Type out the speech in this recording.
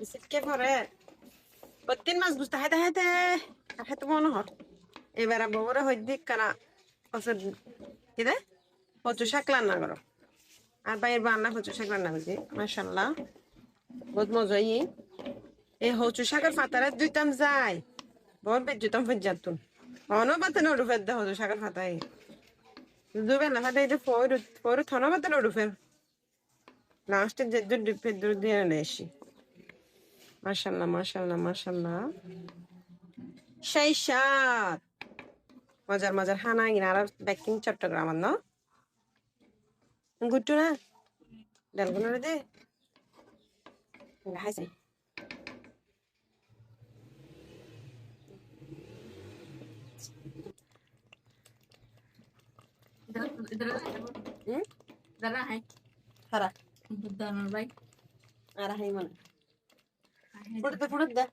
সিটকে পরে প্রতিদিন মাছ বুঝতে হাইতে হাইতে আর হাইতে মনে হর এবার বউরে হই দিক কানা ওষুধ কি রে কচু শাক রান্না করো আর বাইরের বান্না কচু শাক রান্না করছি মাশাল্লাহ বহুত মজাই এই হচু শাকের ফাতারে দুইটাম যাই বহুত বেজুতাম ফেজাতুন অন বাতে নড়ু ফের দে হচু শাকের ফাতাই দুবেন না ফাতাই ফোর ফোর থন বাতে নড়ু ফের লাস্টে যে দুধ ফের দুধ দিয়ে নেছি মাশাল্লাহ মাশাল্লাহ মাশাল্লাহ সেই সাত মজার মজার হানা গিনা আর বেকিং চট্টগ্রাম ন গুট্টু না ডালগুলো দে হাসি Darah hai. হারা Buddha nol baik. আর হাই মনে ফুটতে ফুটত দে